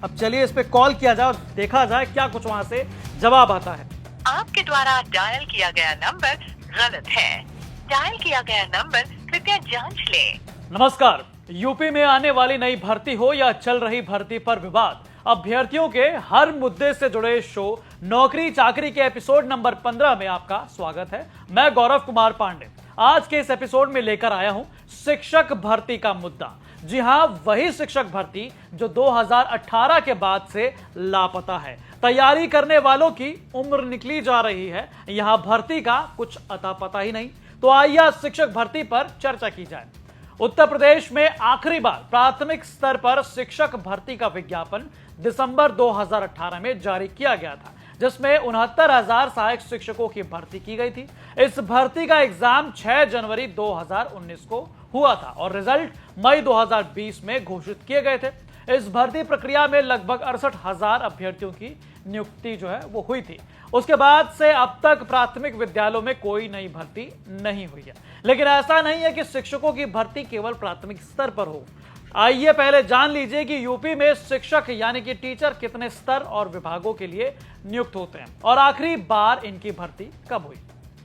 अब चलिए इस पे कॉल किया जाए और देखा जाए क्या कुछ वहां से जवाब आता है। आपके द्वारा डायल किया गया नंबर गलत है। डायल किया गया नंबर कृपया जांच लें। नमस्कार। यूपी में आने वाली नई भर्ती हो या चल रही भर्ती पर विवाद, अभ्यर्थियों के हर मुद्दे से जुड़े शो नौकरी चाकरी के एपिसोड नंबर 15 में आपका स्वागत है। मैं गौरव कुमार पांडे आज के इस एपिसोड में लेकर आया हूं शिक्षक भर्ती का मुद्दा। जी हां, वही शिक्षक भर्ती जो 2018 के बाद से लापता है। तैयारी करने वालों की उम्र निकली जा रही है, यहां भर्ती का कुछ अता पता ही नहीं। तो आइए शिक्षक भर्ती पर चर्चा की जाए। उत्तर प्रदेश में आखिरी बार प्राथमिक स्तर पर शिक्षक भर्ती का विज्ञापन दिसंबर 2018 में जारी किया गया था, जिसमें 69,000 सहायक शिक्षकों की भर्ती की गई थी। इस भर्ती का एग्जाम 6 जनवरी 2019 को हुआ था और रिजल्ट मई 2020 में घोषित किए गए थे। इस भर्ती प्रक्रिया में लगभग 68,000 अभ्यर्थियों की नियुक्ति जो है वो हुई थी। उसके बाद से अब तक प्राथमिक विद्यालयों में कोई नई भर्ती नहीं हुई है। लेकिन ऐसा नहीं है कि शिक्षकों की भर्ती केवल प्राथमिक स्तर पर हो। आइए पहले जान लीजिए कि यूपी में शिक्षक यानी कि टीचर कितने स्तर और विभागों के लिए नियुक्त होते हैं और आखिरी बार इनकी भर्ती कब हुई।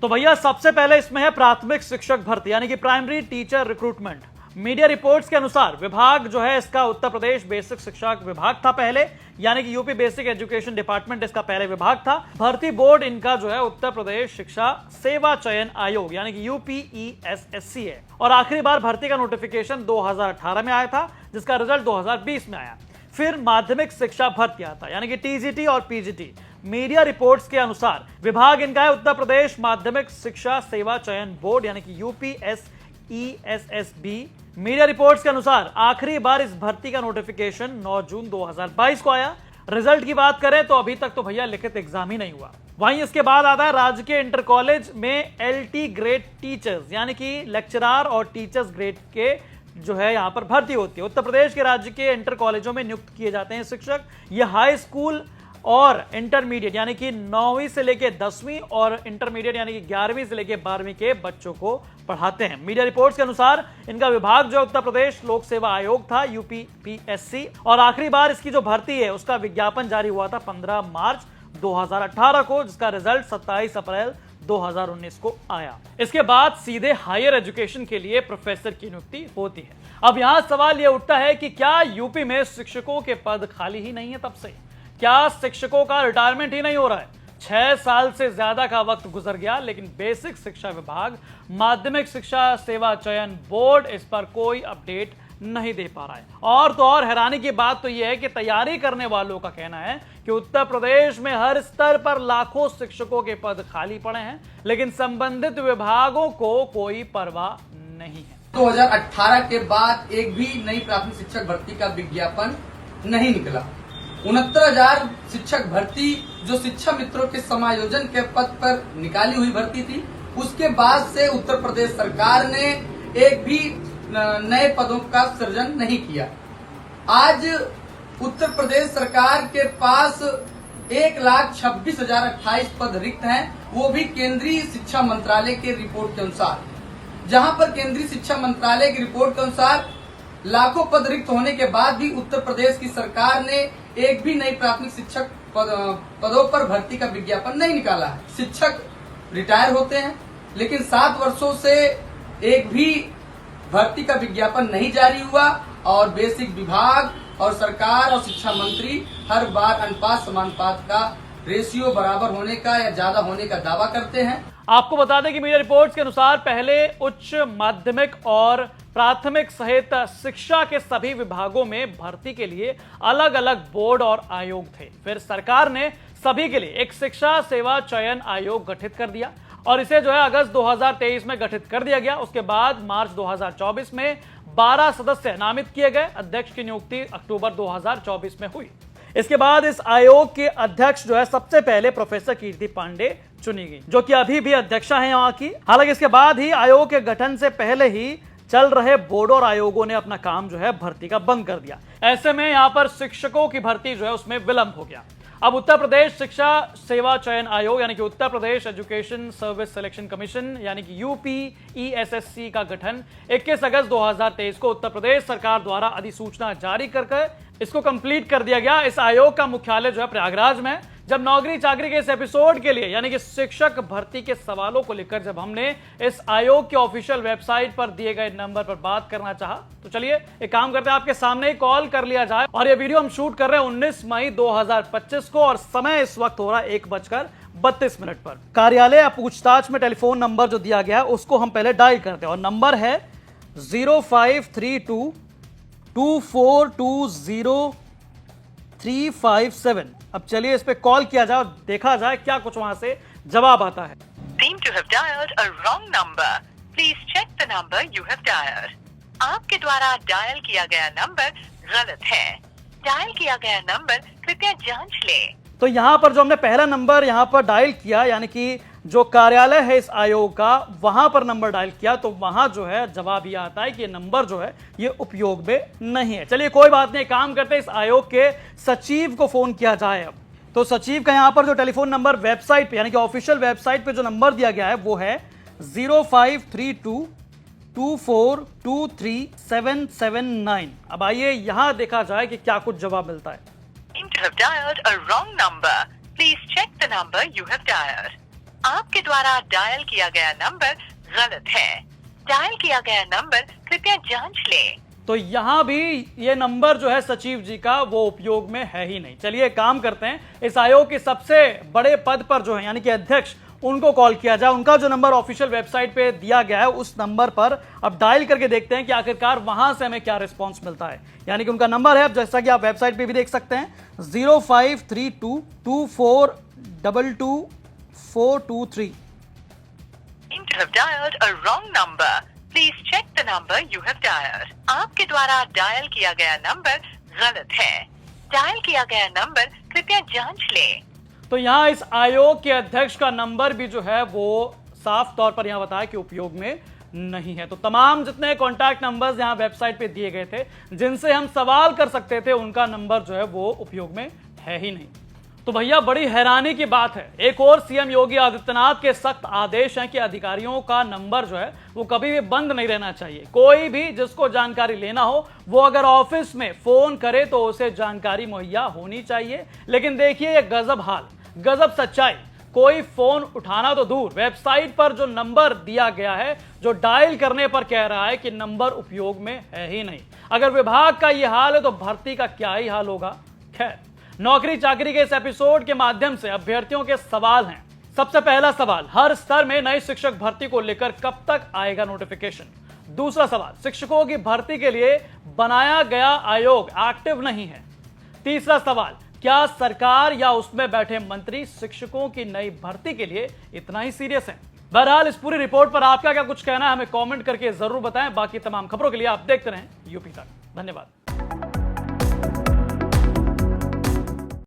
तो भैया सबसे पहले इसमें है प्राथमिक शिक्षक भर्ती यानी कि primary teacher recruitment. Media reports के अनुसार विभाग जो है इसका उत्तर प्रदेश बेसिक शिक्षा विभाग था पहले, यानी कि यूपी बेसिक एजुकेशन डिपार्टमेंट इसका पहले विभाग था। भर्ती बोर्ड इनका जो है उत्तर प्रदेश शिक्षा सेवा चयन आयोग यानी कि UPESSC है और आखिरी बार भर्ती का नोटिफिकेशन 2018 में आया था, जिसका रिजल्ट 2020 में आया। फिर माध्यमिक शिक्षा भर्ती आता यानी कि TGT और PGT। मीडिया रिपोर्ट्स के अनुसार विभाग इनका है उत्तर प्रदेश माध्यमिक शिक्षा सेवा चयन बोर्ड यानी कि UPSESSB। मीडिया रिपोर्ट्स के अनुसार आखिरी बार इस भर्ती का नोटिफिकेशन 9 जून 2022 को आया। रिजल्ट की बात करें तो अभी तक तो भैया लिखित एग्जाम ही नहीं हुआ। वहीं इसके बाद आता है राजकीय इंटर कॉलेज में LT ग्रेड टीचर्स यानी कि लेक्चरर और टीचर्स ग्रेड के जो है यहां पर भर्ती होती है। उत्तर प्रदेश के राजकीय इंटर कॉलेजों में नियुक्त किए जाते हैं शिक्षक। ये हाई स्कूल और इंटरमीडिएट यानी कि 9वीं से लेके 10वीं और इंटरमीडिएट यानी कि 11वीं से लेके 12वीं के बच्चों को पढ़ाते हैं। मीडिया रिपोर्ट्स के अनुसार इनका विभाग जो उत्तर प्रदेश लोक सेवा आयोग था UPPSC और आखिरी बार इसकी जो भर्ती है उसका विज्ञापन जारी हुआ था 15 मार्च 2018 को, जिसका रिजल्ट 27 अप्रैल 2019 को आया। इसके बाद सीधे हायर एजुकेशन के लिए प्रोफेसर की नियुक्ति होती है। अब यहां सवाल यह उठता है कि क्या यूपी में शिक्षकों के पद खाली ही नहीं है तब से? क्या शिक्षकों का रिटायरमेंट ही नहीं हो रहा है? 6 साल से ज्यादा का वक्त गुजर गया लेकिन बेसिक शिक्षा विभाग माध्यमिक शिक्षा सेवा चयन बोर्ड इस पर कोई अपडेट नहीं दे पा रहा है। और तो और हैरानी की बात तो यह है कि तैयारी करने वालों का कहना है कि उत्तर प्रदेश में हर स्तर पर लाखों शिक्षकों के पद खाली पड़े हैं लेकिन संबंधित विभागों को कोई परवाह नहीं है। 2018 के बाद एक भी नई प्राथमिक शिक्षक भर्ती का विज्ञापन नहीं निकला। 69,000 शिक्षक भर्ती जो शिक्षा मित्रों के समायोजन के पद पर निकाली हुई भर्ती थी, उसके बाद से उत्तर प्रदेश सरकार ने एक भी नए पदों का सृजन नहीं किया। आज उत्तर प्रदेश सरकार के पास 1,26,028 पद रिक्त हैं, वो भी केंद्रीय शिक्षा मंत्रालय के रिपोर्ट के अनुसार, जहां पर केंद्रीय शिक्षा मंत्रालय की रिपोर्ट के अनुसार लाखों पद रिक्त होने के बाद भी उत्तर प्रदेश की सरकार ने एक भी नई प्राथमिक शिक्षक पदों पर भर्ती का विज्ञापन नहीं निकाला है। शिक्षक रिटायर होते हैं लेकिन 7 वर्षों से एक भी भर्ती का विज्ञापन नहीं जारी हुआ और बेसिक विभाग और सरकार और शिक्षा मंत्री हर बार अनुपात समानुपात का रेशियो बराबर होने का या ज्यादा होने का दावा करते हैं। आपको बता दें कि मीडिया रिपोर्ट्स के अनुसार पहले उच्च माध्यमिक और प्राथमिक सहित शिक्षा के सभी विभागों में भर्ती के लिए अलग अलग बोर्ड और आयोग थे। फिर सरकार ने सभी के लिए एक शिक्षा सेवा चयन आयोग गठित कर दिया और इसे जो है अगस्त 2023 में गठित कर दिया गया। उसके बाद मार्च 2024 में 12 सदस्य नामित किए गए। अध्यक्ष की नियुक्ति अक्टूबर 2024 में हुई। इसके बाद इस आयोग के अध्यक्ष जो है सबसे पहले प्रोफेसर कीर्ति पांडे चुनी गई, जो कि अभी भी अध्यक्षा है यहाँ की। हालांकि इसके बाद ही आयोग के गठन से पहले ही चल रहे बोर्ड और आयोगों ने अपना काम जो है भर्ती का बंद कर दिया। ऐसे में यहाँ पर शिक्षकों की भर्ती जो है उसमें विलंब हो गया। अब उत्तर प्रदेश शिक्षा सेवा चयन आयोग यानी कि Uttar Pradesh education service selection commission यानी कि UPESSC का गठन 21 अगस्त 2023 को उत्तर प्रदेश सरकार द्वारा अधिसूचना जारी कर इसको कंप्लीट कर दिया गया। इस आयोग का मुख्यालय जो है प्रयागराज में। जब नौकरी चाकरी के इस एपिसोड के लिए यानी कि शिक्षक भर्ती के सवालों को लेकर जब हमने इस आयोग के ऑफिशियल वेबसाइट पर दिए गए नंबर पर बात करना चाहा, तो चलिए एक काम करते हैं, आपके सामने ही कॉल कर लिया जाए। और ये वीडियो हम शूट कर रहे हैं 19 मई 2025 को और समय इस वक्त हो रहा है 1:32 पर। कार्यालय या पूछताछ में टेलीफोन नंबर जो दिया गया है उसको हम पहले डायल करते हैं और नंबर है 05322420 अब चलिए इस पे कॉल किया जाए और देखा जाए क्या कुछ वहां से जवाब आता है। Seem to have dialed a wrong number. Please check the number you have dialed. आपके द्वारा डायल किया गया नंबर गलत है। डायल किया गया नंबर कृपया जांच लें। तो यहां पर जो हमने पहला नंबर यहां पर डायल किया यानी कि जो कार्यालय है इस आयोग का वहां पर नंबर डायल किया तो वहां जो है जवाब ये आता है कि ये नंबर जो है ये उपयोग में नहीं है। चलिए कोई बात नहीं, काम करते हैं इस आयोग के सचिव को फोन किया जाए। अब तो सचिव का यहां पर जो टेलीफोन नंबर वेबसाइट पे यानी कि ऑफिशियल वेबसाइट पे जो नंबर दिया गया है वो है 053224237779। अब आइए यहां देखा जाए कि क्या कुछ जवाब मिलता है। Seem to have dialed a wrong number. Please check the number you have dialed. आपके द्वारा डायल किया गया नंबर गलत है। डायल किया गया नंबर कृपया जांच लें। तो यहां भी ये नंबर जो है सचिव जी का वो उपयोग में है ही नहीं। चलिए काम करते हैं, इस आयोग के सबसे बड़े पद पर जो है यानी कि अध्यक्ष उनको कॉल किया जाए। उनका जो नंबर ऑफिशियल वेबसाइट पे दिया गया है उस नंबर पर अब डायल करके देखते हैं कि आखिरकार वहां से हमें क्या रिस्पॉन्स मिलता है। यानी कि उनका नंबर है, अब जैसा कि आप वेबसाइट पे भी देख सकते हैं 053224222423। Seem to have dialed a wrong number. Please check the number you have dialed. आपके द्वारा डायल किया गया नंबर गलत है। डायल किया गया नंबर कृपया जांच लें। तो यहाँ इस आयोग के अध्यक्ष का नंबर भी जो है वो साफ तौर पर यहाँ बताया कि उपयोग में नहीं है। तो तमाम जितने कॉन्टैक्ट नंबर्स यहाँ वेबसाइट पे दिए गए थे जिनसे हम सवाल कर सकते थे उनका नंबर जो है वो उपयोग में है ही नहीं। तो भैया बड़ी हैरानी की बात है, एक और सीएम योगी आदित्यनाथ के सख्त आदेश हैं कि अधिकारियों का नंबर जो है वो कभी भी बंद नहीं रहना चाहिए। कोई भी जिसको जानकारी लेना हो वो अगर ऑफिस में फोन करे तो उसे जानकारी मुहैया होनी चाहिए। लेकिन देखिए ये गजब हाल, गजब सच्चाई। कोई फोन उठाना तो दूर, वेबसाइट पर जो नंबर दिया गया है जो डायल करने पर कह रहा है कि नंबर उपयोग में है ही नहीं। अगर विभाग का यह हाल है तो भर्ती का क्या ही हाल होगा। खैर, नौकरी चाकरी के इस एपिसोड के माध्यम से अभ्यर्थियों के सवाल हैं। सबसे पहला सवाल, हर स्तर में नई शिक्षक भर्ती को लेकर कब तक आएगा नोटिफिकेशन। दूसरा सवाल, शिक्षकों की भर्ती के लिए बनाया गया आयोग एक्टिव नहीं है। तीसरा सवाल, क्या सरकार या उसमें बैठे मंत्री शिक्षकों की नई भर्ती के लिए इतना ही सीरियस हैं। बहरहाल इस पूरी रिपोर्ट पर आपका क्या कुछ कहना है हमें कमेंट करके जरूर बताएं। बाकी तमाम खबरों के लिए आप देखते रहें यूपी तक। धन्यवाद।